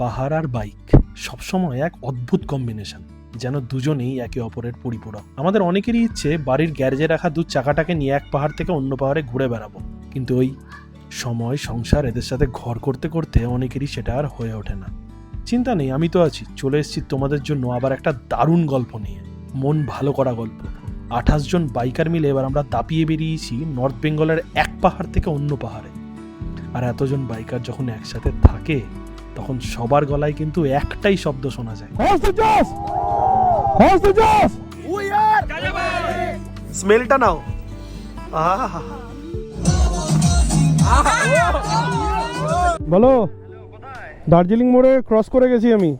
পাহাড় আর বাইক সবসময় এক অদ্ভুত কম্বিনেশন, যেন দুজনেই একে অপরের পরিপূরক। আমাদের অনেকেরই ইচ্ছে বাড়ির গ্যারেজে রাখা দু চাকাটাকে নিয়ে এক পাহাড় থেকে অন্য পাহাড়ে ঘুরে বেড়াবো, কিন্তু ওই সময়, সংসার এদের সাথে ঘর করতে করতে অনেকেরই সেটা আর হয়ে ওঠে না। চিন্তা নেই, আমি তো আছি। চলে এসেছি তোমাদের জন্য আবার একটা দারুণ গল্প নিয়ে, মন ভালো করা গল্প। 28 জন বাইকার মিলে এবার আমরা দাপিয়ে বেরিয়েছি নর্থ বেঙ্গলের এক পাহাড় থেকে অন্য পাহাড়ে। আর এতজন বাইকার যখন একসাথে থাকে তখন সবার গলায় কিন্তু একটাই শব্দ শোনা যায়, স্মেলটা নাও। বলো, দার্জিলিং মোড়ে ক্রস করে গেছি আমি।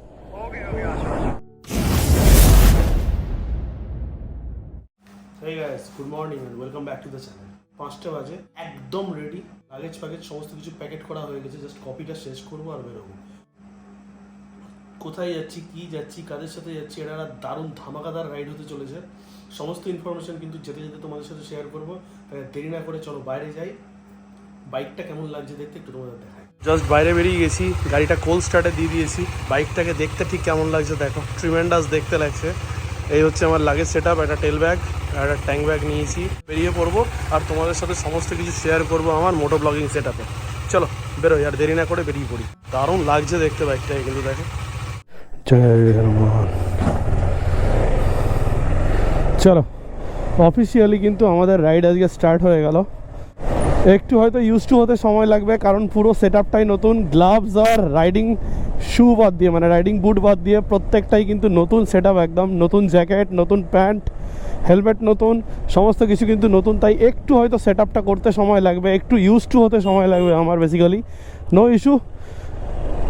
Hey guys, good morning and welcome back to the channel. 5টা বাজে, একদম রেডি। লাগেজ সমস্ত কিছু প্যাকেট করা হয়ে গেছে, জাস্ট কপিটা শেষ করবো আর বেরোবো। কোথায় যাচ্ছি, কি যাচ্ছি, কাদের সাথে যাচ্ছি, এটা একটা দারুণ ধামাকাদার রাইড হতে চলেছে। সমস্ত ইনফরমেশন কিন্তু যেতে যেতে তোমাদের সাথে শেয়ার করবো। তাই দেরি না করে চলো বাইরে যাই। বাইকটা কেমন লাগছে দেখতে একটু তোমাদের দেখাই। জাস্ট বাইরে বেরিয়ে গেছি, গাড়িটা কোল্ড স্টার্টে দিয়ে দিয়েছি। বাইকটাকে দেখতে ঠিক কেমন লাগছে দেখো, ট্রিমেন্ডাস দেখতে লাগছে। এই হচ্ছে আমার লাগেজ সেট আপ, একটা টেল ব্যাগ আর একটা ট্যাঙ্ক ব্যাগ নিয়েছি। বেরিয়ে পড়বো আর তোমাদের সাথে সমস্ত কিছু শেয়ার করবো আমার মোটো ব্লগিং সেট আপে। চলো বেরোই, আর দেরি না করে বেরিয়ে পড়ি। দারুণ লাগছে দেখতে বাইকটাকে কিন্তু দেখো। চলো, অফিসিয়ালি কিন্তু আমাদের রাইড আজকে স্টার্ট হয়ে গেল। একটু হয়তো ইউজ টু হতে সময় লাগবে, কারণ পুরো সেট আপটাই নতুন। গ্লাভস আর রাইডিং শু বাদ দিয়ে, মানে রাইডিং বুট বাদ দিয়ে প্রত্যেকটাই কিন্তু নতুন সেট আপ, একদম নতুন জ্যাকেট, নতুন প্যান্ট, হেলমেট নতুন, সমস্ত কিছু কিন্তু নতুন। তাই একটু হয়তো সেট আপটা করতে সময় লাগবে, একটু ইউজ টু হতে সময় লাগবে আমার। বেসিক্যালি নো ইস্যু,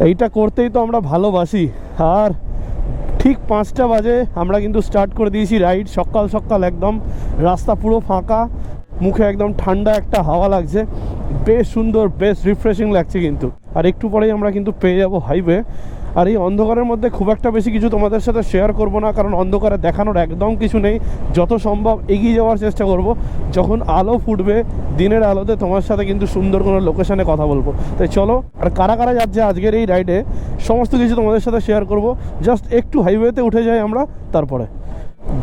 এইটা করতেই তো আমরা ভালোবাসি। আর ঠিক 5টা বাজে আমরা কিন্তু স্টার্ট করে দিয়েছি রাইড। সকাল সকাল একদম, রাস্তা পুরো ফাঁকা, মুখে একদম ঠান্ডা একটা হাওয়া লাগছে, বেশ সুন্দর, বেশ রিফ্রেশিং লাগছে কিন্তু। আর একটু পরেই আমরা কিন্তু পেয়ে যাব হাইওয়ে। আর এই অন্ধকারের মধ্যে খুব একটা বেশি কিছু তোমাদের সাথে শেয়ার করব না, কারণ অন্ধকারে দেখানোর একদম কিছু নেই। যত সম্ভব এগিয়ে যাওয়ার চেষ্টা করব। যখন আলো ফুটবে, দিনের আলোতে তোমার সাথে কিন্তু সুন্দর কোনো লোকেশানে কথা বলবো। তাই চলো, আর কারা কারা যাচ্ছে আজকের এই রাইডে সমস্ত কিছু তোমাদের সাথে শেয়ার করব। জাস্ট একটু হাইওয়েতে উঠে যাই আমরা, তারপরে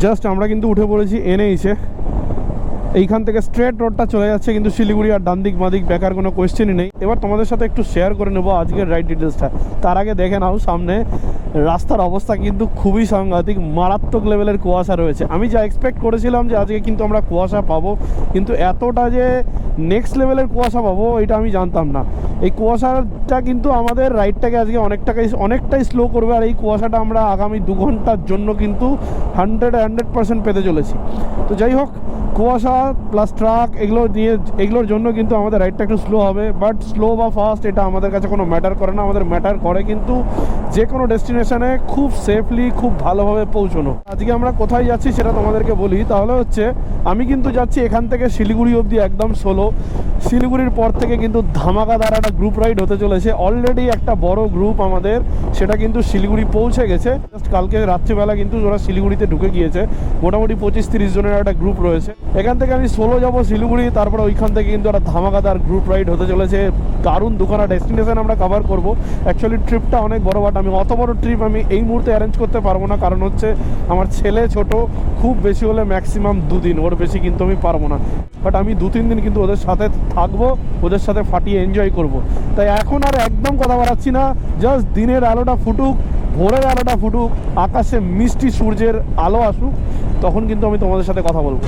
জাস্ট আমরা কিন্তু উঠে পড়েছি NH-এ। এইখান থেকে স্ট্রেট রোডটা চলে যাচ্ছে কিন্তু শিলিগুড়ি, আর ডান দিক বাঁদিক বেকার কোনো কোয়েশ্চেনই নেই। এবার তোমাদের সাথে একটু শেয়ার করে নেবো আজকের রাইড ডিটেলসটা। তার আগে দেখে নাও সামনে রাস্তার অবস্থা কিন্তু খুবই সাংঘাতিক, মারাত্মক লেভেলের কুয়াশা রয়েছে। আমি যা এক্সপেক্ট করেছিলাম যে আজকে কিন্তু আমরা কুয়াশা পাবো, কিন্তু এতটা যে নেক্সট লেভেলের কুয়াশা পাবো এটা আমি জানতাম না। এই কুয়াশাটা কিন্তু আমাদের রাইডটাকে আজকে অনেকটাই স্লো করবে। আর এই কুয়াশাটা আমরা আগামী 2 ঘন্টার জন্য কিন্তু 100% পেতে চলেছি। তো যাই হোক, কুয়াশা প্লাস ট্রাক এগুলোর জন্য কিন্তু আমাদের রাইডটা একটু স্লো হবে। বাট স্লো বা ফাস্ট এটা আমাদের কাছে কোনো ম্যাটার করে না। আমাদের ম্যাটার করে কিন্তু যে কোনো ডেস্টিনেশনে খুব সেফলি, খুব ভালোভাবে পৌঁছানো। আজকে আমরা কোথায় যাচ্ছি সেটা তোমাদেরকে বলি। তাহলে হচ্ছে, আমি কিন্তু যাচ্ছি এখান থেকে শিলিগুড়ি অবধি একদম সোলো। শিলিগুড়ির পর থেকে কিন্তু ধামাকাদার একটা গ্রুপ রাইড হতে চলেছে। অলরেডি একটা বড় গ্রুপ আমাদের, সেটা কিন্তু শিলিগুড়ি পৌঁছে গেছে। জাস্ট কালকে রাত্রিবেলা কিন্তু ওরা শিলিগুড়িতে ঢুকে গিয়েছে। মোটামুটি 25-30 জনের একটা গ্রুপ রয়েছে। এখান থেকে আমি সোলো যাবো শিলিগুড়ি, তারপরে ওইখান থেকে কিন্তু একটা ধামাকাদার গ্রুপ রাইড হতে চলেছে। দারুণ দুখানা ডেস্টিনেশন আমরা কভার করবো। অ্যাকচুয়ালি ট্রিপটা অনেক বড়, বাট আমি অত বড় ট্রিপ আমি এই মুহূর্তে অ্যারেঞ্জ করতে পারবো না, কারণ হচ্ছে আমার ছেলে ছোট, খুব বেশি হলে ম্যাক্সিমাম 2 দিন, ওর বেশি কিন্তু আমি পারবো না। বাট আমি 2-3 দিন কিন্তু ওদের সাথে থাকবো, ওদের সাথে ফাটিয়ে এনজয় করব। তাই এখন আর একদম কথা বাড়াচ্ছি না, জাস্ট দিনের আলোটা ফুটুক, ভোরের আলোটা ফুটুক, আকাশে মিষ্টি সূর্যের আলো আসুক, তখন কিন্তু আমি তোমাদের সাথে কথা বলবো।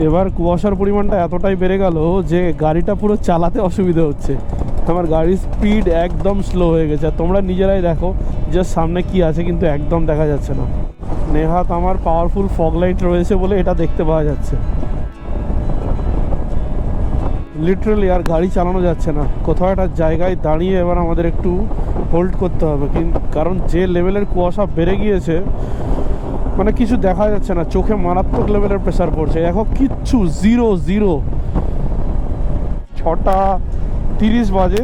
এবার কুয়াশার পরিমাণটা এতটাই বেড়ে গেল যে গাড়িটা পুরো চালাতে অসুবিধা হচ্ছে। আমার গাড়ির স্পিড একদম স্লো হয়ে গেছে। তোমরা নিজেরাই দেখো যে সামনে কি আছে, কিন্তু একদম দেখা যাচ্ছে না। নেহাত আমার পাওয়ারফুল ফগ লাইট রয়েছে বলে এটা দেখতে পাওয়া যাচ্ছে। লিটারালি আর গাড়ি চালানো যাচ্ছে না। কোথাও একটা জায়গায় দাঁড়িয়ে এবার আমাদের একটু হোল্ড করতে হবে, কারণ যে লেভেলের কুয়াশা বেড়ে গিয়েছে, মানে কিছু দেখা যাচ্ছে না, চোখে মারাত্মক লেভেলের প্রেসার পড়ছে। এখন কিচ্ছু, জিরো। 6টা 30 বাজে।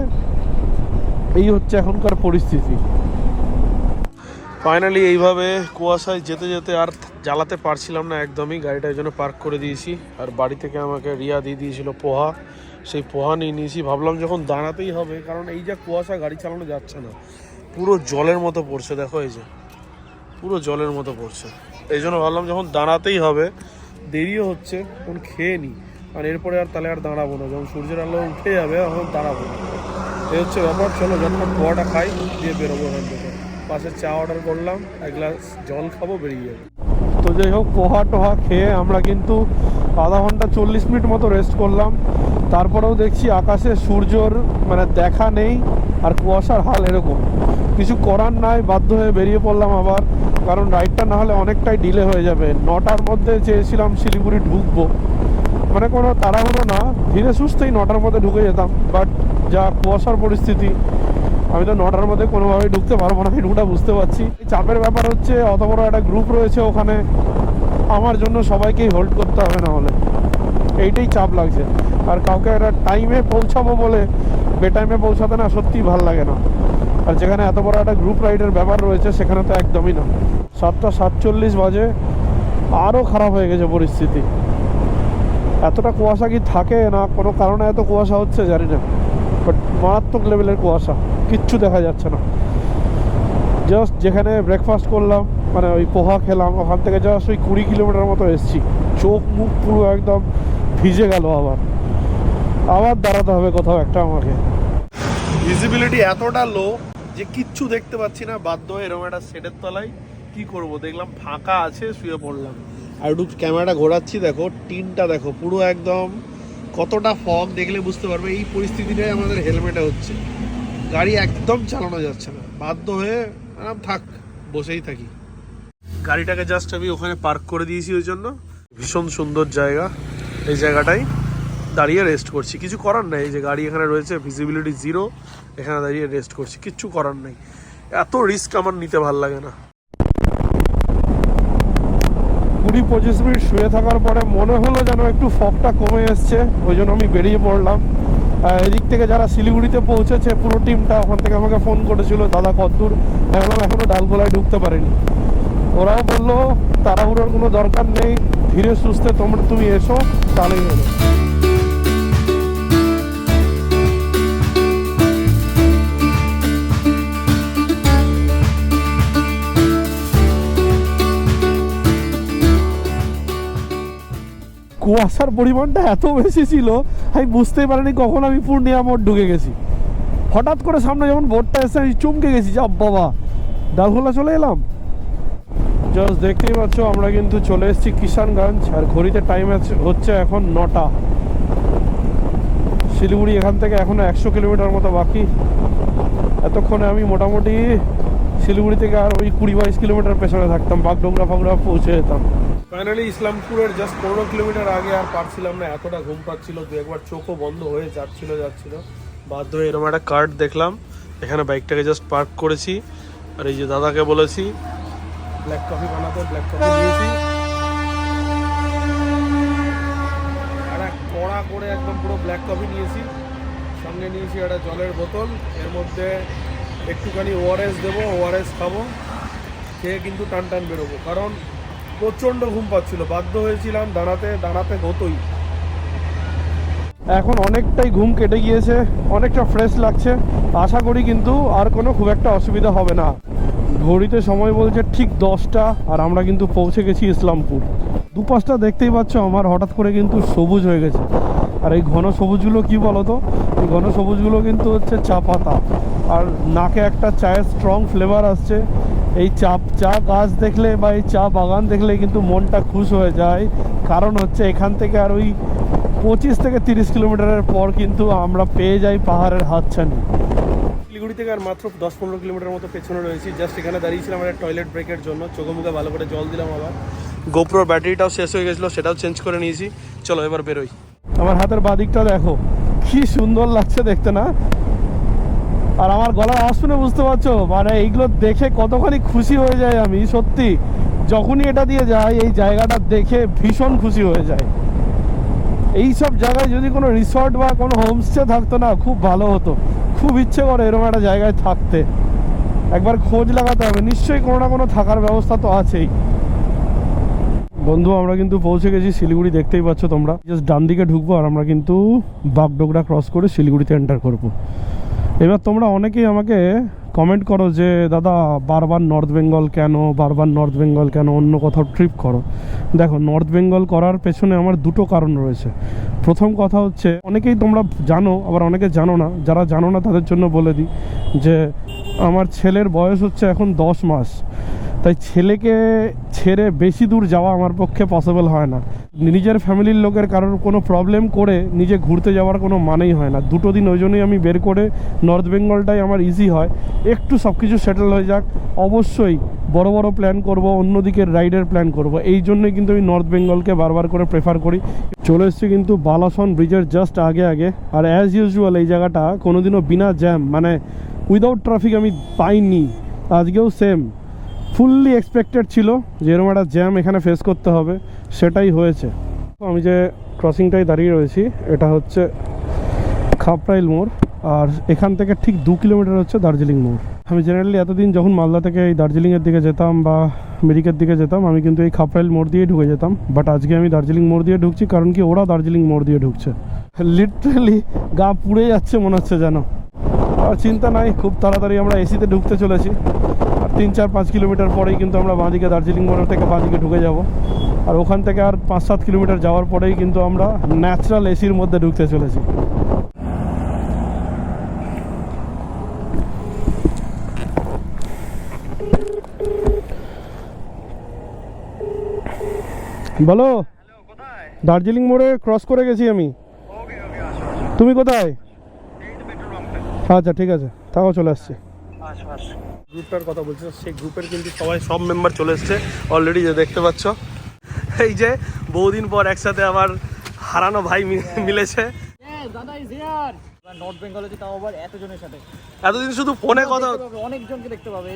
এই হচ্ছে এখনকার পরিস্থিতি। ফাইনালি এইভাবে কুয়াশায় যেতে যেতে আর জ্বালাতে পারছিলাম না একদমই, গাড়িটা এই জন্য পার্ক করে দিয়েছি। আর বাড়ি থেকে আমাকে রিয়া দিয়ে দিয়েছিল পোহা, সেই পোহা নিয়ে নিয়েছি। ভাবলাম যখন দাঁড়াতেই হবে, কারণ এই যে কুয়াশা গাড়ি চালানো যাচ্ছে না, পুরো জলের মতো পড়ছে, দেখো এই যে পুরো জলের মতো পড়ছে। এই জন্য ভাবলাম যখন দাঁড়াতেই হবে, দেরিও হচ্ছে, তখন খেয়ে নিই। আর এরপরে আর তাহলে আর দাঁড়াবো না, যখন সূর্যের আলো উঠে যাবে তখন দাঁড়াবো। এই হচ্ছে ব্যাপার। চলো যখন পোহাটা খাই দিয়ে বেরোবো এখান থেকে। পাশে চা অর্ডার করলাম, এক গ্লাস জল খাবো, বেরিয়ে যাবো। তো যাই হোক, পোহা টোহা খেয়ে আমরা কিন্তু আধা ঘন্টা 40 মিনিট মতো রেস্ট করলাম। তারপরেও দেখছি আকাশে সূর্যর মানে দেখা নেই, আর কুয়াশার হাল এরকম। কিছু করার নাই, বাধ্য হয়ে বেরিয়ে পড়লাম আবার, কারণ রাইডটা না হলে অনেকটাই ডিলে হয়ে যাবে। 9টার মধ্যে চেয়েছিলাম শিলিগুড়ি ঢুকবো, মানে কোনো তাড়াহুড়ো না, ধীরে সুস্থেই 9টার মধ্যে ঢুকে যেতাম। বাট যা কুয়াশার পরিস্থিতি, আমি তো 9টার মধ্যে কোনোভাবেই ঢুকতে পারবো না, আমি রুটটা বুঝতে পারছি। চাপের ব্যাপার হচ্ছে অত বড় একটা গ্রুপ রয়েছে ওখানে, আমার জন্য সবাইকেই হোল্ড করতে হবে, না হলে এইটাই চাপ লাগছে। আর কাউকে একটা টাইমে পৌঁছাবো বলে বেটাইমে পৌঁছাতে না সত্যিই ভাল লাগে না। আর যেখানে এত বড় একটা গ্রুপ রাইডের ব্যাপার রয়েছে সেখানে তো একদমই না। 7টা 47 বাজে, আরও খারাপ হয়ে গেছে পরিস্থিতি। এতটা কুয়াশা কি থাকে, না কোনো কারণে এত কুয়াশা হচ্ছে জানি না, বাট মারাত্মক লেভেলের কুয়াশা, কিচ্ছু দেখা যাচ্ছে না। জাস্ট যেখানে ব্রেকফাস্ট করলাম, মানে ওই পোহা খেলাম, ওখান থেকে জাস্ট ওই 20 কিলোমিটার মতো এসেছি, চোখ মুখ পুরো একদম ভিজে গেল। আবার দাঁড়াতে হবে কোথাও একটা আমাকে। ভিজিবিলিটি এতটা লো যে কিচ্ছু দেখতে পাচ্ছি না, বাধ্য হয়ে এরকম একটা শেডের তলায় কি করব, দেখলাম ফাঁকা আছে, শুয়ে পড়লাম। আর একটু ক্যামেরাটা ঘোরাচ্ছি, দেখো টিনটা দেখো পুরো একদম কতটা ফগ, দেখলে বুঝতে পারবে। এই পরিস্থিতিটাই আমাদের হেলমেটে হচ্ছে, গাড়ি একদম চালানো যাচ্ছে না, বাধ্য হয়ে থাক, বসেই থাকি। গাড়িটাকে জাস্ট আমি ওখানে পার্ক করে দিয়েছি, ওই জন্য ভীষণ সুন্দর জায়গা, এই জায়গাটাই দাঁড়িয়ে রেস্ট করছি। কিছু করার নেই, এই যে গাড়ি এখানে রয়েছে, ভিজিবিলিটি 0, এখানে দাঁড়িয়ে রেস্ট করছি, কিচ্ছু করার নেই। এত রিস্ক আমার নিতে ভাল লাগে না। 20-25 মিনিট শুয়ে থাকার পরে মনে হলো যেন একটু ফগটা কমে এসছে, ওই জন্য আমি বেরিয়ে পড়লাম। এদিক থেকে যারা শিলিগুড়িতে পৌঁছেছে পুরো টিমটা, ওখান থেকে আমাকে ফোন করেছিল, দাদা কতদূর, আমি বললাম এখনও ডালগোলায় ঢুকতে পারিনি। ওরাও বললো তাড়াহুড়োর কোনো দরকার নেই, ধীরে সুস্থে তুমি এসো, তাহলেই হলো। কুয়াশার পরিমাণটা এত বেশি ছিল, আমি বুঝতেই পারিনি কখন আমি পূর্ণিয়া মোড় ঢুকে গেছি। হঠাৎ করে সামনে যখন বোর্ডটা এসে আমি চমকে গেছি, যে বাবা ডালখোলা চলে এলাম। জাস্ট দেখতেই পাচ্ছ আমরা কিন্তু চলে এসেছি কিষানগঞ্জ, আর ঘড়িতে টাইম হচ্ছে এখন 9টা। শিলিগুড়ি এখান থেকে এখনো 100 কিলোমিটার মতো বাকি। এতক্ষণে আমি মোটামুটি শিলিগুড়ি থেকে আর ওই 20-22 কিলোমিটার পেছনে থাকতাম, বাগডোগরা ফাগড়া পৌঁছে যেতাম। ফাইনালি ইসলামপুরের জাস্ট 15 কিলোমিটার আগে আর পারছিলাম না, এতটা ঘুম পাচ্ছিল, দু একবার চোখও বন্ধ হয়ে যাচ্ছিল। বাধ্য হয়ে এরকম একটা কার্ড দেখলাম, এখানে বাইকটাকে জাস্ট পার্ক করেছি। আর এই যে দাদাকে বলেছি ব্ল্যাক কফি বানাতে, ব্ল্যাক কফি দিয়েছি, একটা কড়া করে একদম পুরো ব্ল্যাক কফি নিয়েছি, সঙ্গে নিয়েছি একটা জলের বোতল, এর মধ্যে একটুখানি ওআরএস দেবো, ওআরএস খাবো, খেয়ে কিন্তু টান টান বেরোবো, কারণ প্রচণ্ড ঘুম পাচ্ছিল, বাধ্য হয়েছিলাম দাঁড়াতে হতোই। এখন অনেকটাই ঘুম কেটে গিয়েছে, অনেকটা ফ্রেশ লাগছে, আশা করি কিন্তু আর কোনো খুব একটা অসুবিধা হবে না। ঘড়িতে সময় বলছে ঠিক 10টা, আর আমরা কিন্তু পৌঁছে গেছি ইসলামপুর। দুপাশটা দেখতেই পাচ্ছ আমার, হঠাৎ করে কিন্তু সবুজ হয়ে গেছে। আর এই ঘন সবুজগুলো কি বলতো, এই ঘন সবুজগুলো কিন্তু হচ্ছে চা পাতা, আর নাকে একটা চায়ের স্ট্রং ফ্লেভার আসছে। এই চা গাছ দেখলে বা এই চা বাগান দেখলে কিন্তু মনটা খুশ হয়ে যায়, কারণ হচ্ছে এখান থেকে আর ওই 25 থেকে 30 কিলোমিটারের পর কিন্তু আমরা পেয়ে যাই পাহাড়ের হাতছানি। শিলিগুড়ি থেকে আর মাত্র 10-15 কিলোমিটার মতো পেছনে রয়েছি। জাস্ট এখানে দাঁড়িয়েছিলাম একটা টয়লেট ব্রেকের জন্য, চোখে মুখে ভালো করে জল দিলাম, আবার গোপ্রোর ব্যাটারিটাও শেষ হয়ে গেছিলো, সেটাও চেঞ্জ করে নিয়েছি। চলো এবার বেরোই। আমার হাতের বাদিকটা দেখো কি সুন্দর লাগছে দেখতে না, আর আমার গলার আওয়াজ শুনে বুঝতে পারছো মানে এইগুলো দেখে কতখানি খুশি হয়ে যায় আমি। সত্যি যখনই এটা দিয়ে যাই, এই জায়গাটা দেখে ভীষণ খুশি হয়ে যায়। এই সব জায়গায় যদি কোনো রিসর্ট বা কোনো হোমস্টে থাকতো না, খুব ভালো হতো। খুব ইচ্ছে করে এরকম একটা জায়গায় থাকতে। একবার খোঁজ লাগাতে হবে, নিশ্চয়ই কোনো না কোনো থাকার ব্যবস্থা তো আছেই। বন্ধু আমরা কিন্তু পৌঁছে গেছি শিলিগুড়ি, দেখতেই পাচ্ছ তোমরা। জাস্ট ডান দিকে ঢুকবো আর আমরা কিন্তু বাগডোগরা ক্রস করে শিলিগুড়িতে এন্টার করবো। এবার তোমরা অনেকেই আমাকে কমেন্ট করো যে দাদা বারবার নর্থ বেঙ্গল কেন, বারবার নর্থ বেঙ্গল কেন, অন্য কোথাও ট্রিপ করো। দেখো, নর্থ বেঙ্গল করার পেছনে আমার দুটো কারণ রয়েছে। প্রথম কথা হচ্ছে, অনেকেই তোমরা জানো আবার অনেকে জানো না, যারা জানো না তাদের জন্য বলে দিই যে আমার ছেলের বয়স হচ্ছে এখন 10 মাস। তাই ছেলেকে ছেড়ে বেশি দূর যাওয়া আমার পক্ষে পসিবল হয় না। নিজের ফ্যামিলির লোকের কারোর কোনো প্রবলেম করে নিজে ঘুরতে যাওয়ার কোনো মানেই হয় না। দুটো দিন ওই জন্যই আমি বের করে নর্থ বেঙ্গলটাই আমার ইজি হয়। একটু সব কিছু সেটেল হয়ে যাক, অবশ্যই বড় বড় প্ল্যান করব, অন্যদিকের রাইডের প্ল্যান করব। এই জন্যই কিন্তু আমি নর্থ বেঙ্গলকে বারবার করে প্রেফার করি। চলে এসেছি কিন্তু বালাসন ব্রিজের জাস্ট আগে আগে। আর অ্যাজ ইউজুয়াল এই জায়গাটা কোনোদিনও বিনা জ্যাম, মানে উইদাউট ট্রাফিক আমি পাইনি। আজকেও সেম, ফুললি এক্সপেক্টেড ছিল যে এরকম একটা জ্যাম এখানে ফেস করতে হবে, সেটাই হয়েছে। আমি যে ক্রসিংটাই দাঁড়িয়ে রয়েছি, এটা হচ্ছে খাপড়াইল মোড়, আর এখান থেকে ঠিক 2 কিলোমিটার হচ্ছে দার্জিলিং মোড়। আমি জেনারেলি এতদিন যখন মালদা থেকে এই দার্জিলিংয়ের দিকে যেতাম বা মিরিকের দিকে যেতাম, আমি কিন্তু এই খাপড়াইল মোড় দিয়ে ঢুকে যেতাম। বাট আজকে আমি দার্জিলিং মোড় দিয়ে ঢুকছি, কারণ কি ওরা দার্জিলিং মোড় দিয়ে ঢুকছে। লিটারালি গা পুড়ে যাচ্ছে মনে হচ্ছে যেন। আর চিন্তা নাই, খুব তাড়াতাড়ি আমরা এসিতে ঢুকতে চলেছি। আর 3-4-5 কিলোমিটার পরেই কিন্তু আমরা বাঁদিকে দার্জিলিং মোড় থেকে বাঁদিকে ঢুকে যাব। আর ওখান থেকে আর 5-7 কিলোমিটার যাওয়ার পরেই কিন্তু আমরা ন্যাচারাল এসির মধ্যে ঢুকতে চলেছি। বলো, দার্জিলিং মোড়ে ক্রস করে গেছি আমি। তুমি কোথায়? আচ্ছা ঠিক আছে, তাও চলে আসছি। গ্রুপটার কথা বলছি, সেই গ্রুপের কিন্তু সব মেম্বার চলে এসছে অলরেডি, যে দেখতে পাচ্ছ। এই যে বহুদিন পর একসাথে আবার হারানো ভাই মিলেছে। নর্থ বেঙ্গলে তাও আবার এতজনের সাথে, এতদিন শুধু ফোনে কথা, অনেকজনকে দেখতে পাবে।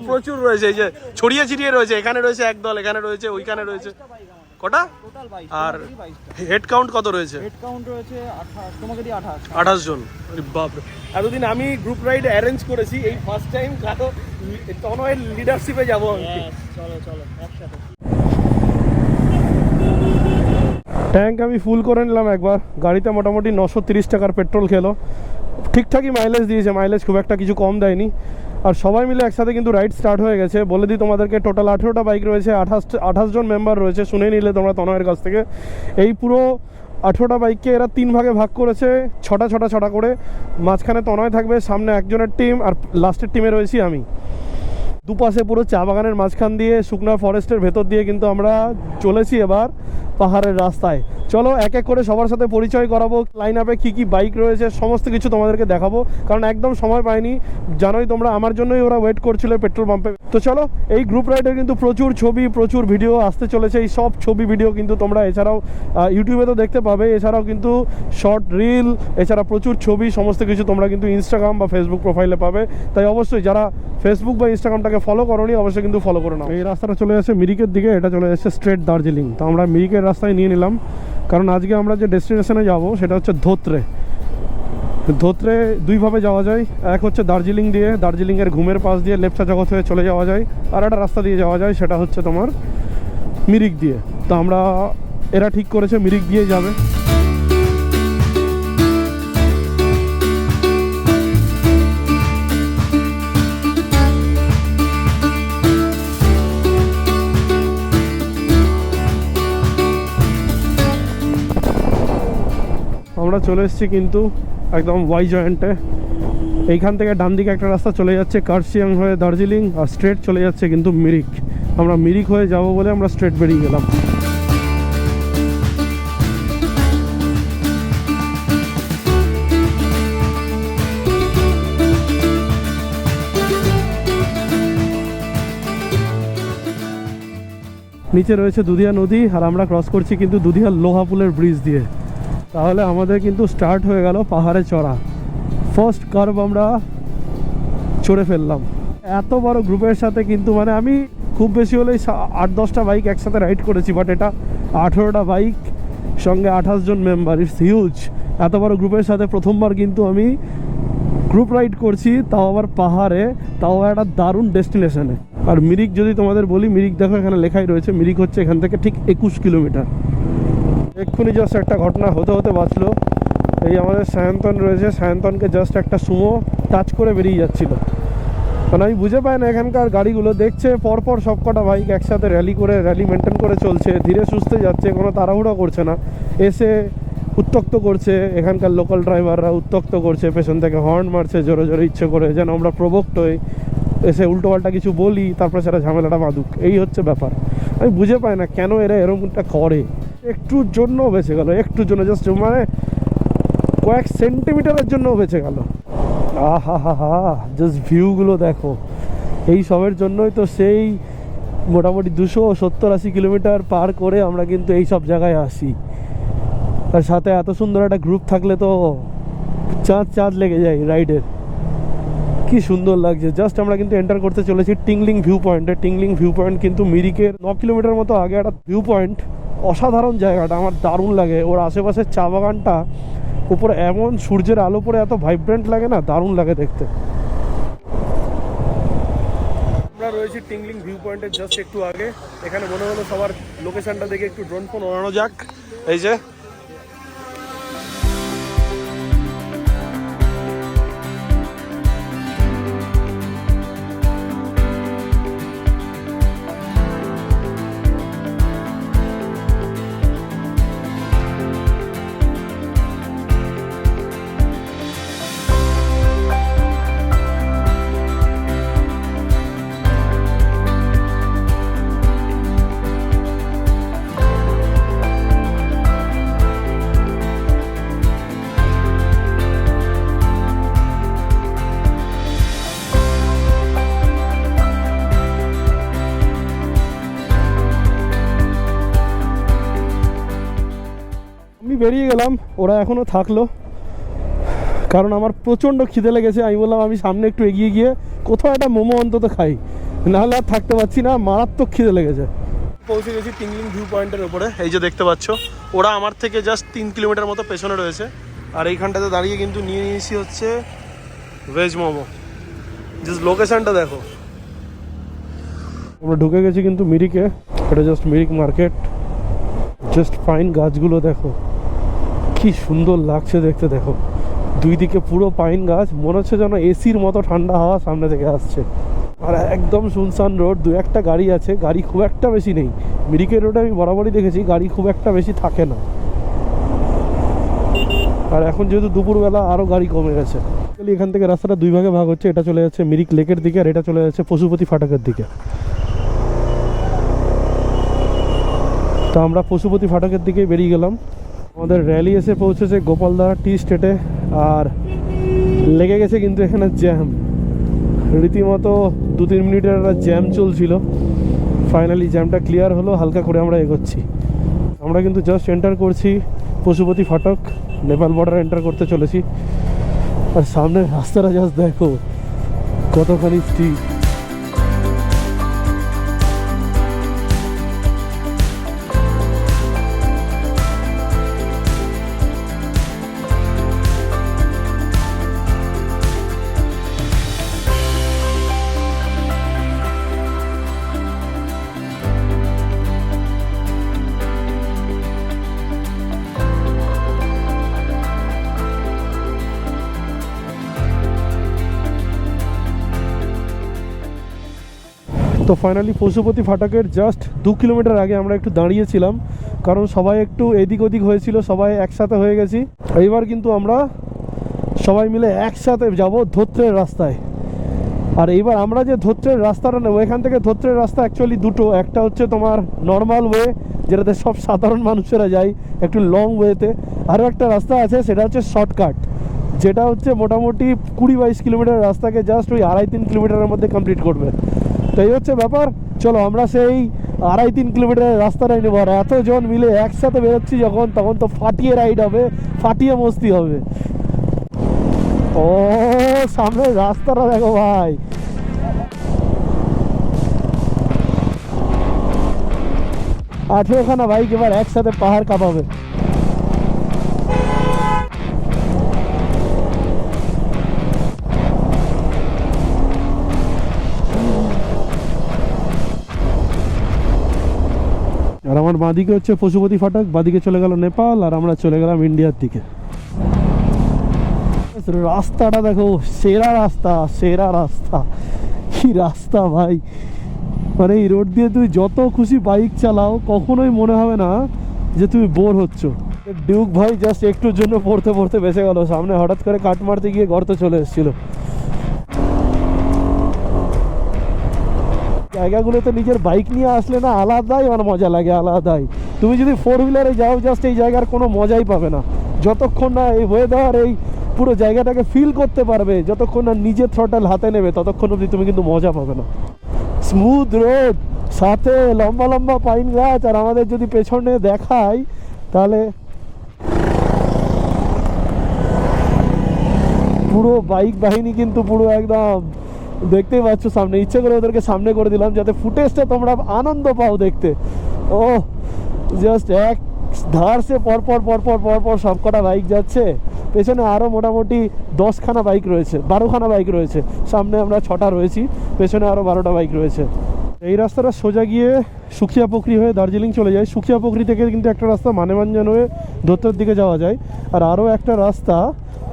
প্রচুর রয়েছে। এই যে ছড়িয়ে ছিটিয়ে রয়েছে, এখানে রয়েছে একদল, এখানে রয়েছে, ওইখানে রয়েছে। কটা? টোটাল 22। আর হেড কাউন্ট কত রয়েছে? হেড কাউন্ট রয়েছে 28, তোমাকে দিয়ে 28 জন। বাপরে, এতদিন আমি গ্রুপ রাইড অ্যারেঞ্জ করেছি, এই ফার্স্ট টাইম কারো তনয়ের লিডারশিপে যাবো। চলো একসাথে। ট্যাঙ্ক আমি ফুল করে নিলাম একবার। গাড়িতে মোটামুটি 930 টাকার পেট্রোল খেলো। ঠিকঠাকই মাইলেজ দিয়েছে, মাইলেজ খুব একটা কিছু কম দেয়নি। আর সবাই মিলে একসাথে কিন্তু রাইড স্টার্ট হয়ে গেছে। বলে দিই তোমাদেরকে, টোটাল 18টা বাইক রয়েছে, 28 জন মেম্বার রয়েছে। শুনে নিলে তোমরা তনয়ের কাছ থেকে। এই পুরো 18টা বাইককে এরা 3 ভাগে ভাগ করেছে, 6টা করে। মাঝখানে তনয় থাকবে, সামনে একজনের টিম, আর লাস্টের টিমে রয়েছি আমি। দুপাশে পুরো চা বাগানের মাঝখান দিয়ে, শুকনো ফরেস্টের ভেতর দিয়ে কিন্তু আমরা চলেছি এবার পাহাড়ের রাস্তায়। চলো এক এক করে সবার সাথে পরিচয় করাবো, লাইন আপে কী বাইক রয়েছে সমস্ত কিছু তোমাদেরকে দেখাবো, কারণ একদম সময় পাইনি। জানোই তোমরা, আমার জন্যই ওরা ওয়েট করছিল পেট্রোল পাম্পে। তো চলো, এই গ্রুপ রাইডের কিন্তু প্রচুর ছবি, প্রচুর ভিডিও আসতে চলেছে। এই সব ছবি ভিডিও কিন্তু তোমরা এছাড়াও ইউটিউবে তো দেখতে পাবে, এছাড়াও কিন্তু শর্ট রিল, এছাড়া প্রচুর ছবি, সমস্ত কিছু তোমরা কিন্তু ইনস্টাগ্রাম বা ফেসবুক প্রোফাইলে পাবে। তাই অবশ্যই যারা ফেসবুক বা ইনস্টাগ্রামটাকে ফলো করোনি, অবশ্যই কিন্তু ফলো করে নাও। এই রাস্তাটা চলে যাচ্ছে মিরিকের দিকে, এটা চলে যাচ্ছে স্ট্রেট দার্জিলিং। তো আমরা মিরিকের রাস্তায় নিয়ে নিলাম, কারণ আজকে আমরা যে ডেস্টিনেশনে যাব সেটা হচ্ছে ধোত্রে। ধোত্রে দুইভাবে যাওয়া যায়, এক হচ্ছে দার্জিলিং দিয়ে, দার্জিলিংয়ের ঘুমের পাশ দিয়ে লেপচা জগৎ হয়ে চলে যাওয়া যায়, আর একটা রাস্তা দিয়ে যাওয়া যায়, সেটা হচ্ছে তোমার মিরিক দিয়ে। তো এরা ঠিক করেছে মিরিক দিয়ে যাবে। আমরা চলে এসেছি কিন্তু একদম ওয়াই জয়েন্টে। এইখান থেকে ডান দিকে একটা রাস্তা চলে যাচ্ছে কার্শিয়াং হয়ে দার্জিলিং, আর স্ট্রেট চলে যাচ্ছে কিন্তু মিরিক। আমরা মিরিক হয়ে যাব বলে আমরা স্ট্রেট বেরিয়ে গেলাম। নিচে রয়েছে দুধিয়া নদী, আর আমরা ক্রস করছি কিন্তু দুধিয়া লোহাপুলের ব্রিজ দিয়ে। তাহলে আমাদের কিন্তু স্টার্ট হয়ে গেল পাহাড়ে চড়া। ফার্স্ট কার্ভ আমরা চড়ে ফেললাম। এত বড় গ্রুপের সাথে কিন্তু, মানে আমি খুব বেশি হলেই 8-10টা বাইক একসাথে রাইড করেছি, বাট এটা 18টা বাইক সঙ্গে 28 জন মেম্বার, ইটস হিউজ। এত বড় গ্রুপের সাথে প্রথমবার কিন্তু আমি গ্রুপ রাইড করছি, তাও আবার পাহাড়ে, তাও একটা দারুণ ডেস্টিনেশনে। আর মিরিক যদি তোমাদের বলি, মিরিক দেখো এখানে লেখাই রয়েছে, মিরিক হচ্ছে এখান থেকে ঠিক 21 কিলোমিটার। এক্ষুনি জাস্ট একটা ঘটনা হতে হতে বাঁচলো। এই আমাদের সায়ন্তন রয়েছে, সায়ন্তনকে জাস্ট একটা সুমো টাচ করে বেরিয়ে যাচ্ছিল। কারণ আমি বুঝে পাই না এখানকার গাড়িগুলো, দেখছে পরপর সব কটা বাইক একসাথে র্যালি করে, র্যালি মেনটেন করে চলছে, ধীরে সুস্থে যাচ্ছে, কোনো তাড়াহুড়ো করছে না, এসে উত্তক্ত করছে। এখানকার লোকাল ড্রাইভাররা উত্তক্ত করছে, পেছন থেকে হর্ন মারছে জোরে জোরে ইচ্ছে করে, যেন আমরা প্রভোক্ট হই, এসে উল্টোপাল্টা কিছু বলি, তারপরে সেটা ঝামেলাটা বাঁধুক। এই হচ্ছে ব্যাপার। আমি বুঝে পাই না কেন এরা এরকমটা করে। একটুর জন্য বেঁচে গেল, একটুর জন্য, জাস্ট মানে কয়েক সেন্টিমিটারের জন্য বেঁচে গেল। আহা হা হা, জাস্ট ভিউগুলো দেখো। এই সবের জন্যই তো সেই মোটামুটি 270-80 কিলোমিটার পার করে আমরা কিন্তু এই সব জায়গায় আসি। তার সাথে এত সুন্দর একটা গ্রুপ থাকলে তো চাঁদ লেগে যায় রাইডের। কি সুন্দর লাগছে। জাস্ট আমরা কিন্তু এন্টার করতে চলেছি টিংলিং ভিউ পয়েন্টে। টিংলিং ভিউ পয়েন্ট কিন্তু মিরিকের 9 কিলোমিটার মতো আগে একটা ভিউ পয়েন্ট। অসাধারণ জায়গাটা, আমার দারুণ লাগে। ওর আশেপাশের চা বাগানটা, উপরে এমন সূর্যের আলো পড়ে এত ভাইব্রেন্ট লাগে না, দারুণ লাগে দেখতে। আমরা রয়েছি টিংলিং ভিউ পয়েন্টের জাস্ট একটু আগে। এখানে মনে হলো সবার লোকেশনটা দেখে একটু ড্রোন ফোন ওড়ানো যাক। এই যে বেরিয়ে গেলাম, ওরা এখনও থাকলো, কারণ আমার প্রচণ্ড খিদে লেগেছে। আমি বললাম আমি সামনে একটু এগিয়ে গিয়ে কোথাও একটা মোমো অন্তত খাই, নাহলে আর থাকতে পারছি না, মারাত্মক খিদে লেগেছে। পৌঁছে গেছি টিংলিং ভিউ পয়েন্টের উপরে। এই যে দেখতে পাচ্ছ, ওরা আমার থেকে জাস্ট 3 কিলোমিটার মতো পেছনে রয়েছে। আর এইখানটাতে দাঁড়িয়ে কিন্তু নিয়ে নিয়েছি হচ্ছে ভেজ মোমো। জাস্ট লোকেশানটা দেখো। আমরা ঢুকে গেছি কিন্তু মিরিকে। এটা just Mirik market. Just pine গাছগুলো দেখো, কি সুন্দর লাগছে দেখতে। দেখো দুই দিকে পুরো পাইন গাছ, মনে হচ্ছে যেন এসির মতো ঠান্ডা হাওয়া সামনে থেকে আসছে। আর একদম শুনশান রোড, 2-1টা গাড়ি আছে, গাড়ি খুব একটা বেশি নেই। মিরিকের রোডে আমি বরাবরই দেখেছি গাড়ি খুব একটা বেশি থাকে না। আর এখন যেহেতু দুপুরবেলা আরও গাড়ি কমে গেছে। এখান থেকে রাস্তাটা 2 ভাগে ভাগ হচ্ছে। এটা চলে যাচ্ছে মিরিক লেকের দিকে, আর এটা চলে যাচ্ছে পশুপতি ফাটকের দিকে। তো আমরা পশুপতি ফাটকের দিকে বেরিয়ে গেলাম। আমাদের র্যালি এসে পৌঁছেছে গোপালদা টি স্টেটে। আর লেগে গেছে কিন্তু এখানে জ্যাম, রীতিমতো 2-3 মিনিটের একটা জ্যাম চলছিল। ফাইনালি জ্যামটা ক্লিয়ার হলো, হালকা করে আমরা এগোচ্ছি। আমরা কিন্তু জাস্ট এন্টার করছি পশুপতি ফাটক, নেপাল বর্ডার এন্টার করতে চলেছি। আর সামনের রাস্তাটা জাস্ট দেখো কতখানি স্টিপ। তো ফাইনালি পশুপতি ফাটকের জাস্ট 2 কিলোমিটার আগে আমরা একটু দাঁড়িয়েছিলাম, কারণ সবাই একটু এদিক ওদিক হয়েছিল, সবাই একসাথে হয়ে গেছি। এইবার কিন্তু আমরা সবাই মিলে একসাথে যাব ধোত্রের রাস্তায়। আর এইবার আমরা যে ধোত্রের রাস্তাটা নেব, এখান থেকে ধোত্রের রাস্তা অ্যাকচুয়ালি দুটো। একটা হচ্ছে তোমার নর্মাল ওয়ে, যেটাতে সব সাধারণ মানুষেরা যায় একটু লং ওয়েতে। আরও একটা রাস্তা আছে, সেটা হচ্ছে শর্টকাট, যেটা হচ্ছে মোটামুটি 20-22 কিলোমিটার রাস্তাকে জাস্ট ওই 2.5-3 কিলোমিটারের মধ্যে কমপ্লিট করবে। তো এই হচ্ছে ব্যাপার। চলো আমরা সেই 2.5-3 কিলোমিটারের রাস্তাটাই নেবো। আর এতজন মিলে একসাথে বেরোচ্ছি যখন, তখন তো ফাটিয়ে রাইড হবে, ফাটিয়ে মস্তি হবে। ও সামনে রাস্তাটা দেখো ভাই, 18খানা বাইক এবার একসাথে পাহাড় কাঁপাবে। আমার বাঁদিকে হচ্ছে পশুপতি ফাটক, বাঁদিকে চলে গেল নেপাল, আর আমরা চলে গেলাম ইন্ডিয়ার দিকে। রাস্তাটা দেখো, সেরা রাস্তা, সেরা রাস্তা, কি রাস্তা ভাই! মানে এই রোড দিয়ে তুই যত খুশি বাইক চালাও, কখনোই মনে হবে না যে তুমি বোর হচ্ছ। ডিউক ভাই জাস্ট একটুর জন্য পড়তে পড়তে বেঁচে গেল, সামনে হঠাৎ করে কাট মারতে গিয়ে গর্তে চলে এসেছিল। জায়গাগুলোতে নিজের বাইক নিয়ে আসলে না আলাদাই আমার মজা লাগে, আলাদাই। তুমি যদি 4 হুইলারে যাও, জাস্ট এই জায়গার কোনো মজাই পাবে না যতক্ষণ না এই ওয়েদার, এই পুরো জায়গাটাকে ফিল করতে পারবে, যতক্ষণ না নিজের থ্রটাল হাতে নেবে, ততক্ষণ অবধি তুমি কিন্তু মজা পাবে না। স্মুথ রোড, সাথে লম্বা লম্বা পাইন গাছ, আর আমাদের যদি পেছনে দেখাই তাহলে পুরো বাইক বাহিনী কিন্তু পুরো একদম দেখতেই পাচ্ছ সামনে। ইচ্ছে করে ওদেরকে সামনে করে দিলাম যাতে ফুটেজটা তোমরা আনন্দ পাও দেখতে। ও জাস্ট এক ধার সে পরপর পরপর পরপর সব কটা বাইক যাচ্ছে, পেছনে আরও মোটামুটি 10খানা বাইক রয়েছে, 12খানা বাইক রয়েছে, সামনে আমরা 6টা রয়েছি, পেছনে আরও 12টা বাইক রয়েছে। এই রাস্তাটা সোজা গিয়ে সুখিয়া পুকুরি হয়ে দার্জিলিং চলে যায়। সুখিয়া পুকুরি থেকে কিন্তু একটা রাস্তা মানেভঞ্জন হয়ে ধোত্রের দিকে যাওয়া যায়, আর আরও একটা রাস্তা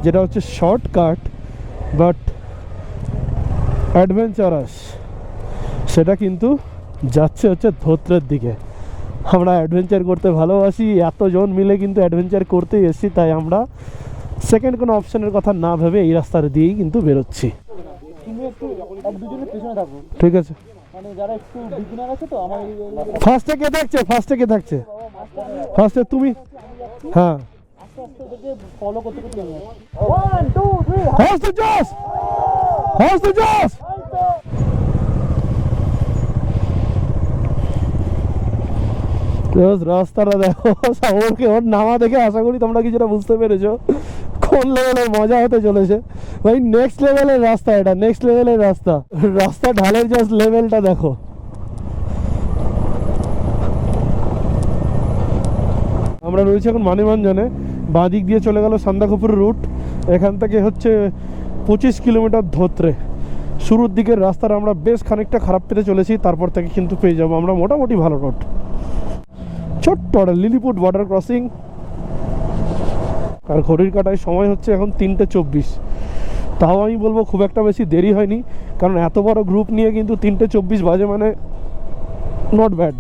যেটা হচ্ছে শর্টকাট বাট অ্যাডভেঞ্চারাস, সেটা কিন্তু যাচ্ছে হচ্ছে ধোত্রের দিকে। আমরা অ্যাডভেঞ্চার করতে ভালোবাসি, এতজন মিলে কিন্তু অ্যাডভেঞ্চার করতেই এসেছি, তাই আমরা সেকেন্ড কোনো অপশনের কথা না ভেবে এই রাস্তার দিয়েই কিন্তু বেরোচ্ছি। তুমি একটু দুজনের পেছনে থাকো, ঠিক আছে? মানে যারা একটু বিগিনার আছে তো আমার ফার্স্টে কে থাকছে? ফার্স্টে কে থাকছে? ফার্স্টে তুমি? হ্যাঁ, আস্তে আস্তে ওদেরকে ফলো করতে করতে যাবে। 1 2 3 হাউস দ্য জস, হাউস দ্য জস। রাস্তাটা দেখো, ওরকে ওর নামা দেখে আশা করি তোমরা কিছুটা বুঝতে পেরেছো কোন লেভেলের মজা হতে চলেছে ভাই। নেক্সট লেভেলের রাস্তা এটা, নেক্সট লেভেলের রাস্তা। রাস্তা ঢালের জাস্ট লেভেলটা দেখো। আমরা রয়েছি এখন মানিভঞ্জনে, বাঁ দিক দিয়ে চলে গেল সান্দাকপুর রুট। এখান থেকে হচ্ছে 25 কিলোমিটার ধোত্রে। শুরুর দিকের রাস্তাটা আমরা বেশ খানিকটা খারাপ পেতে চলেছি, তারপর থেকে কিন্তু পেয়ে যাবো আমরা মোটামুটি ভালো রোড। ছোট্ট লিলিপুট বর্ডার ক্রসিং, আর ঘড়ির কাটায় সময় হচ্ছে এখন 3:24। তাও আমি বলবো খুব একটা বেশি দেরি হয়নি, কারণ এত বড় গ্রুপ নিয়ে কিন্তু 3:24 বাজে মানে নট ব্যাড।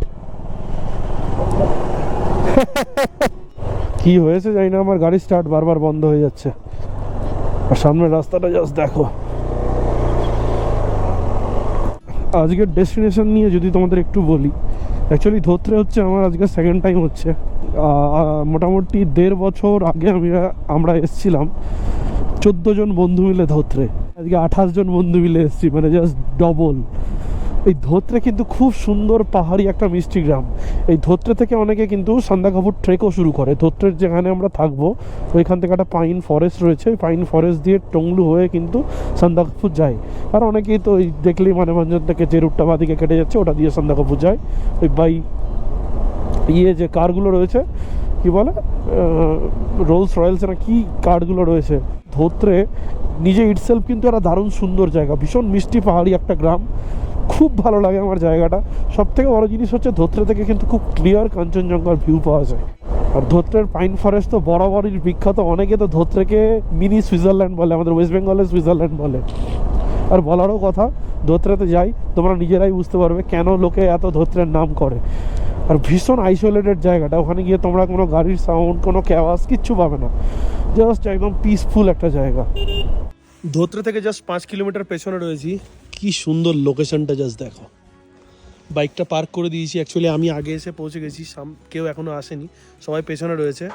কি হয়েছে জানি না, আমার গাড়ি স্টার্ট বারবার বন্ধ হয়ে যাচ্ছে। আর সামনের রাস্তাটা জাস্ট দেখো। আজকের ডেস্টিনেশন নিয়ে যদি তোমাদের একটু বলি, অ্যাকচুয়ালি ধোত্রে হচ্ছে আমার আজকে সেকেন্ড টাইম হচ্ছে। মোটামুটি 1.5 বছর আগে আমরা এসেছিলাম 14 জন বন্ধু মিলে ধোত্রে, আজকে 28 জন বন্ধু মিলে এসেছি, মানে জাস্ট ডবল। এই ধোত্রে কিন্তু খুব সুন্দর পাহাড়ি একটা মিষ্টি গ্রাম। এই ধোত্রে থেকে অনেকে কিন্তু সান্দাকপুর ট্রেকও শুরু করে। ধোত্রের যেখানে আমরা থাকবো ওইখান থেকে একটা পাইন ফরেস্ট রয়েছে, পাইন ফরেস্ট দিয়ে টংলু হয়ে কিন্তু সান্দাকপুর যায়। আর অনেকেই তো ওই দেখলেই মানেভঞ্জন থেকে যে রুটটা বাদিকে কেটে যাচ্ছে ওটা দিয়ে সান্দাকপুর যায়। ওই বাই যে কারগুলো রয়েছে, কি বলে রোলস রয়েলস না কি কারগুলো রয়েছে। ধোত্রে নিজে ইটসেলফ কিন্তু একটা দারুণ সুন্দর জায়গা, ভীষণ মিষ্টি পাহাড়ি একটা গ্রাম, খুব ভালো লাগে আমার জায়গাটা। সব থেকে বড় জিনিস হচ্ছে ধোত্রে থেকে কিন্তু খুব ক্লিয়ার কাঞ্চনজঙ্ঘার ভিউ পাওয়া যায়। আর ধোত্রের পাইন ফরেস্ট তো বরাবরই বিখ্যাত, অনেকে তো ধোত্রেকে মিনি সুইজারল্যান্ড বলে, আমাদের ওয়েস্ট বেঙ্গলের সুইজারল্যান্ড বলে। আর বলারও কথা, ধোত্রেতে যাই তোমরা নিজেরাই বুঝতে পারবে কেন লোকে এত ধোত্রের নাম করে। আর ভীষণ আইসোলেটেড জায়গাটা, ওখানে গিয়ে তোমরা কোনো গাড়ির সাউন্ড, কোনো ক্যাওয়াজ কিচ্ছু পাবে না, জাস্ট একদম পিসফুল একটা জায়গা। ধোত্রে থেকে জাস্ট 5 কিলোমিটার পেছনে রয়েছি। কি সুন্দর লোকেশনটা জাস্ট দেখো। বাইকটা পার্ক করে দিয়েছি, অ্যাকচুয়ালি আমি আগে এসে পৌঁছে গেছি, কেউ এখনও আসেনি, সবাই পেছনে রয়েছে।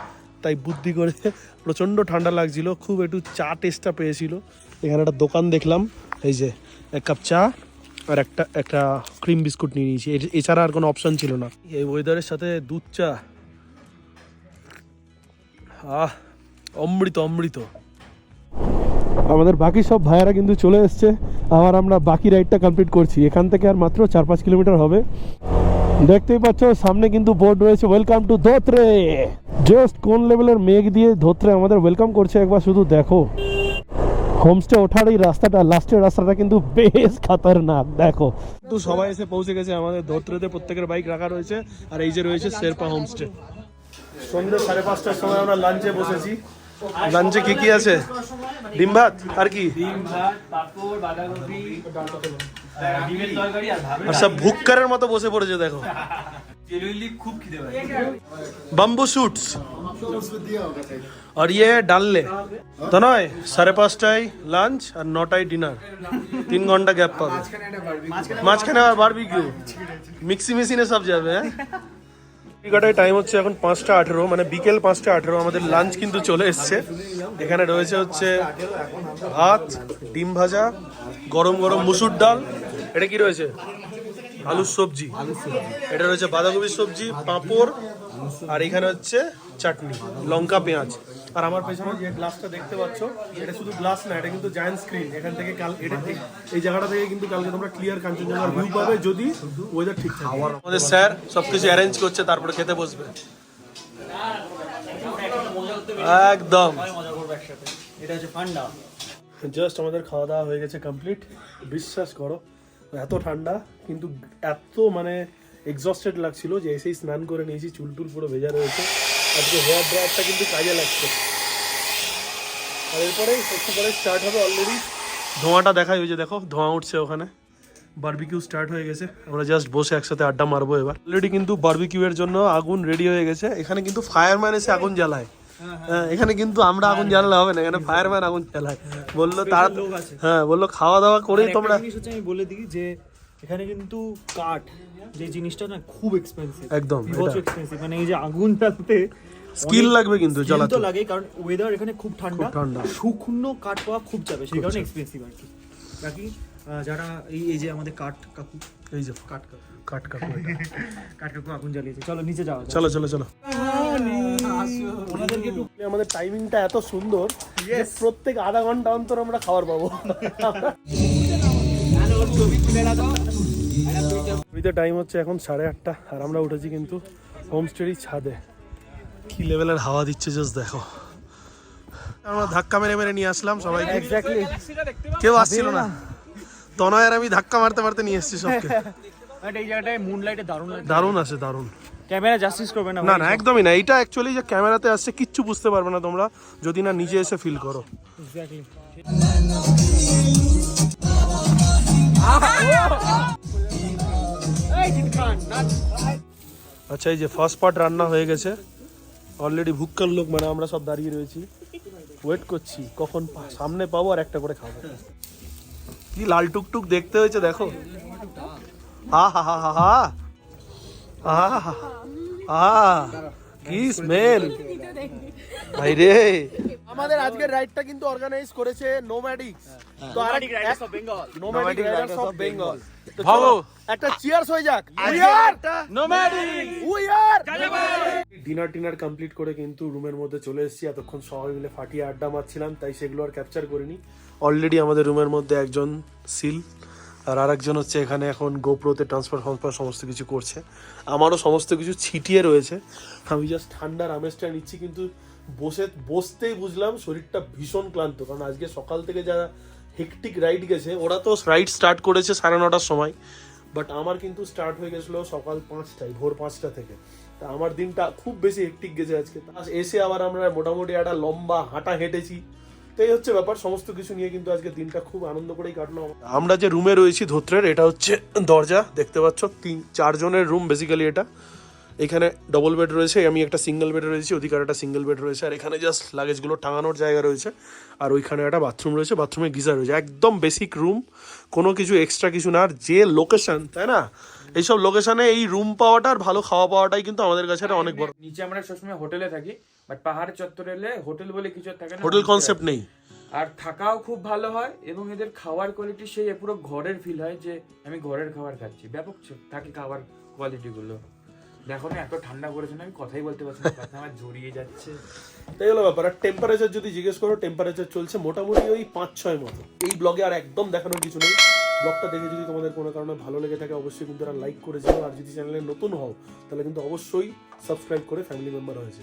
তাই বুদ্ধি করে, প্রচণ্ড ঠান্ডা লাগছিল, খুব একটু চা টেস্টটা পেয়েছিল। এখানে একটা দোকান দেখলাম, এই যে 1 কাপ চা আর একটা ক্রিম বিস্কুট নিয়ে নিয়েছি, এছাড়া আর কোনো অপশান ছিল না। এই ওয়েদারের সাথে দুধ চা, অমৃত অমৃত। আমাদের বাকি সব ভাইয়ারা কিন্তু চলে এসছে, আবার আমরা বাকি রাইডটা কমপ্লিট করছি। এখান থেকে আর মাত্র 4-5 কিলোমিটার হবে। দেখতেই পাচ্ছ সামনে কিন্তু বোর্ড রয়েছে, ওয়েলকাম টু ধোত্রে। জাস্ট কোন লেভেলের মেঘ দিয়ে ধোত্রে আমাদের ওয়েলকাম করছে একবার শুধু দেখো। হোমস্টে ওঠার এই রাস্তাটা, লাস্টের রাস্তাটা কিন্তু বেশ খতরনাক। দেখো তো সবাই এসে পৌঁছে গেছে, আমাদের ধোত্রেতে প্রত্যেকের বাইক রাখা রয়েছে, আর এই যে রয়েছে শেরপা হোমস্টে। সন্ধ্যে 5:30টার সময় আমরা লাঞ্চে বসেছি। লাঞ্চে কি কি আছে? ডিম ভাত আর কি, আর সব ভুক্কারের মতো বসে পড়েছে দেখো। বাম্বু শুটস আর ইয়ে ডাললে তো নয়। 5:30টায় লাঞ্চ আর 9টায় ডিনার, 3 ঘন্টা গ্যাপ পাবে। মাঝখানে আবার বারবিকিউ, মিক্সি মেশিনে সব যাবে। হ্যাঁ, টিকাটায় টাইম হচ্ছে এখন 5:18, মানে বিকেল 5:18। আমাদের লাঞ্চ কিন্তু চলে এসছে। এখানে রয়েছে হচ্ছে ভাত, ডিম ভাজা, গরম গরম মুসুর ডাল, এটা কি রয়েছে আলুর সবজি, এটা রয়েছে বাঁধাকপির সবজি, পাঁপড়, আর এখানে হচ্ছে চাটনি, লঙ্কা, পেঁয়াজ। আর আমার পেছনে যে গ্লাসটা দেখতে পাচ্ছ, এটা শুধু গ্লাস না, এটা কিন্তু জায়ান্ট স্ক্রিন। এখান থেকে এই জায়গাটা থেকে কিন্তু কালকে তোমরা ক্লিয়ার কাঞ্চনজঙ্ঘার ভিউ পাবে যদি ওয়েদার ঠিক থাকে। আমাদের স্যার সবকিছু অ্যারেঞ্জ করছে, তারপরে খেতে বসবে একদম। জাস্ট আমাদের খাওয়া দাওয়া হয়ে গেছে কমপ্লিট। বিশ্বাস করো এত ঠান্ডা, কিন্তু এত মানে এক্সস্টেড লাগছিল যে এসেই স্নান করে নিয়েছি, চুল টুল পুরো ভেজা রয়েছে। আজকে হেয়ার ড্রায়ারটা কিন্তু কাজে লাগছে। আর এরপরে একটু পরে স্টার্ট হবে। অলরেডি ধোঁয়াটা দেখাই, ওই যে দেখো ধোঁয়া উঠছে ওখানে। বারবিকিউ স্টার্ট হয়ে গেছে, আমরা জাস্ট বসে একসাথে আড্ডা মারবো এবার। অলরেডি কিন্তু বারবিকিউ এর জন্য আগুন রেডি হয়ে গেছে। এখানে কিন্তু ফায়ারম্যান এসে আগুন জ্বালায়। হ্যাঁ, এখানে কিন্তু আমরা আগুন জ্বালালে হবে না, এখানে ফায়ারম্যান আগুন জ্বালায়। বললো তারা, হ্যাঁ বললো খাওয়া দাওয়া করেই তোমরা। আমি বলে দিই যে এখানে কিন্তু কাঠ যে জিনিসটা না খুব এক্সপেন্সিভ, একদম এক্সপেন্সিভ। মানে এই যে আগুন জ্বালাতে স্কিল লাগবে, কিন্তু জ্বালাতে তো লাগে, কারণ ওয়েদার এখানে খুব ঠান্ডা। শুকনো কাঠ পাওয়া খুব যাবে, সেই কারণে এক্সপেন্সিভ আর কি। বাকি যারা এই যে আমাদের কাঠ কাকু, এই যে কাঠ কাকু কাট কাকু কাঠ কাকু আগুন জ্বালিয়েছে। চলো নিচে যাওয়া যাক। চলো চলো চলো। আমাদের টাইমিংটা এত সুন্দর যে প্রত্যেক আধা ঘন্টা অন্তর আমরা খাবার পাবো। টাইম হচ্ছে এখন 8:30, আর আমরা উঠেছি কিন্তু হোমস্টেরই ছাদে। কি লেভেলের হাওয়া দিচ্ছে জাস্ট দেখো। আমরা ধাক্কা মেরে মেরে নিয়ে আসলাম সবাইকে, এক্স্যাক্টলি কেউ আসছিল না। তনয় আর আমি ধাক্কা মারতে মারতে নিয়ে এসেছি সবকে। বাট এই জায়গাটায় মুনলাইটে দারুণ লাগে, দারুণ আছে, দারুণ। ক্যামেরা জাস্টিস করবে না। না না, একদমই না। এটা অ্যাকচুয়ালি যে ক্যামেরাতে আসছে কিচ্ছু বুঝতে পারবে না তোমরা যদি না নিজে এসে ফিল করো। এক্স্যাক্টলি। আচ্ছা, এই যে ফার্স্ট পার্ট রান্না হয়ে গেছে অলরেডি। ভুক্কার লোক মানে আমরা সব দাঁড়িয়ে রয়েছি, ওয়েট করছি কখন সামনে পাবো আর একটা করে খাবো। কি লাল টুকটুক দেখতে হয়েছে দেখো। হা হা হা হা হা হা হা, কি স্মেল ভাই রে। আমাদের আজকের রাইডটা কিন্তু অর্গানাইজ করেছে নোম্যাডিক্স। তো আরেক নোম্যাডিক রাইডার্স অফ বেঙ্গল। ভালো একটা চিয়ার্স হয়ে যাক। We are nomadic, we are. Dinner টিনার কমপ্লিট করে কিন্তু রুমের মধ্যে চলে এসেছি। এতক্ষণ সবাই মিলে ফাটিয়ে আড্ডা মারছিলাম, তাই সেগুলো আর ক্যাপচার করিনি। অলরেডি আমাদের রুমের মধ্যে একজন সিল, আর আরেকজন হচ্ছে এখানে এখন গোপ্রোতে ট্রান্সফার সমস্ত কিছু করছে। আমারও সমস্ত কিছু ছিটিয়ে রয়েছে। আমি জাস্ট ঠান্ডার আমেজটা নিচ্ছি, কিন্তু বসতেই বুঝলাম শরীরটা ভীষণ ক্লান্ত। কারণ আজকে সকাল থেকে যারা হেকটিক রাইড গেছে, ওরা তো রাইড স্টার্ট করেছে 9:30টার সময়, বাট আমার কিন্তু স্টার্ট হয়ে গেছিলো সকাল 5টায়, ভোর 5টা থেকে। তা আমার দিনটা খুব বেশি হেকটিক গেছে আজকে। এসে আবার আমরা মোটামুটি একটা লম্বা হাঁটা হেঁটেছি। তো এই হচ্ছে ব্যাপার, সমস্ত কিছু নিয়ে কিন্তু আজকে দিনটা খুব আনন্দ করেই কাটলো। আমরা যে রুমে রয়েছি ধোত্রের, এটা হচ্ছে দরজা দেখতে পাচ্ছ, 3-4 জনের রুম বেসিক্যালি এটা। এখানে ডবল বেড রয়েছে, আমি একটা সিঙ্গেল বেড রয়েছি, ওদিকে একটা সিঙ্গেল বেড রয়েছে। আর এখানে জাস্ট লাগেজগুলো টাঙানোর জায়গা রয়েছে, আর ওইখানে একটা বাথরুম রয়েছে, বাথরুমে গিজার রয়েছে। একদম বেসিক রুম, কোনো কিছু এক্সট্রা কিছু না। আর যে লোকেশন, তাই না, এইসব লোকেশনে এই রুম পাওয়াটা আর ভালো খাওয়া পাওয়াটাই কিন্তু আমাদের কাছে অনেক বড়। নিচে আমরা সবসময় হোটেলে থাকি, বাট পাহাড় চত্বরে এলে হোটেল বলে কিছু থাকে না, হোটেল কনসেপ্ট নেই। আর থাকাও খুব ভালো হয়, এবং এদের খাবার কোয়ালিটি সেই পুরো ঘরের ফিল হয় যে আমি ঘরের খাবার খাচ্ছি। ব্যাপক থাকে খাবার কোয়ালিটি গুলো। দেখো না এত ঠান্ডা পড়েছে না, আমি কথাই বলতে পারছি না, কথা আমার জড়িয়ে যাচ্ছে। তাই হলো ব্যাপার। আর টেম্পারেচার যদি জিজ্ঞেস করো, টেম্পারেচার চলছে মোটামুটি ওই 5-6 মতো। এই ব্লগে আর একদম দেখানোর কিছু নেই। ব্লগটা দেখে যদি তোমাদের কোনো কারণে ভালো লেগে থাকে, অবশ্যই কিন্তু লাইক করে যাও। আর যদি চ্যানেলে নতুন হও, তাহলে কিন্তু অবশ্যই সাবস্ক্রাইব করে ফ্যামিলি মেম্বার হয়েছে।